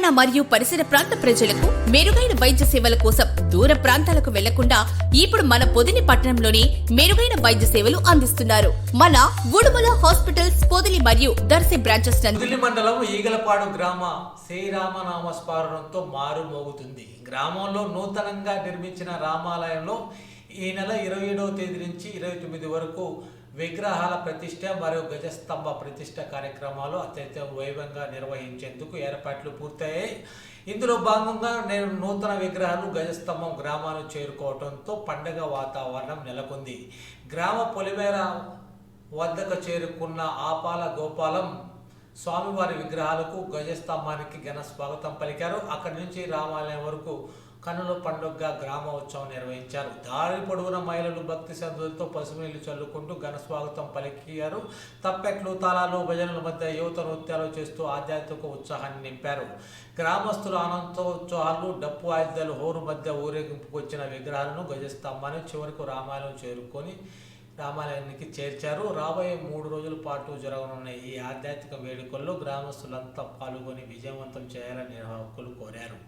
తెలంగాణ మరియు పరిసర ప్రాంత ప్రజలకు మెరుగైన వైద్య సేవల కోసం దూర ప్రాంతాలకు వెళ్లకుండా ఇప్పుడు మన పొదిలి పట్టణంలోని మెరుగైన వైద్య సేవలు అందిస్తున్నారు. మన ఉడుమల హాస్పిటల్స్ పొదిలి మరియు దర్శి బ్రాంచెస్ పొదిలి మండలం ఈగలపాడు గ్రామ శ్రీరామనామ స్మరణంతో మారుమోగుతుంది. గ్రామంలో నూతనంగా నిర్మించిన రామాలయంలో ఈ నెల 27వ తేదీ నుంచి 29 వరకు విగ్రహాల ప్రతిష్ట మరియు గజస్తంభ ప్రతిష్ట కార్యక్రమాలు అత్యంత వైభవంగా నిర్వహించేందుకు ఏర్పాట్లు పూర్తయ్యాయి. ఇందులో భాగంగా నూతన విగ్రహాలు గజస్తంభం గ్రామాలు చేరుకోవడంతో పండగ వాతావరణం నెలకొంది. గ్రామ పొలిమేర వద్దకు చేరుకున్న ఆపాల గోపాలం స్వామివారి విగ్రహాలకు గజస్తంభానికి ఘన స్వాగతం పలికారు. అక్కడి నుంచి రామాలయం వరకు కన్నుల పండుగగా గ్రామ ఉత్సవం నిర్వహించారు. దారి పొడవున మహిళలు భక్తి శ్రద్ధలతో పసుపునీళ్లు చల్లుకుంటూ ఘన స్వాగతం పలికారు. తప్పెట్లు, తాళాలు, భజనల మధ్య యువత నృత్యాలు చేస్తూ ఆధ్యాత్మిక ఉత్సాహాన్ని నింపారు. గ్రామస్తులు ఆనందోత్సవాలు, డప్పు ఆయుధాలు, హోరు మధ్య ఊరేగింపుకు వచ్చిన విగ్రహాలను గజస్తంభాన్ని చివరకు రామాలయం చేరుకొని రామాలయానికి చేర్చారు. రాబోయే 3 రోజుల పాటు జరగనున్న ఈ ఆధ్యాత్మిక వేడుకల్లో గ్రామస్తులంతా పాల్గొని విజయవంతం చేయాలని నిర్వాహకులు కోరారు.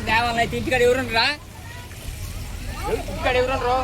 దేవాలయం ఇంటికాడ ఎవరుండ్రా? ఇంటికాడ ఎవరుండ్రు?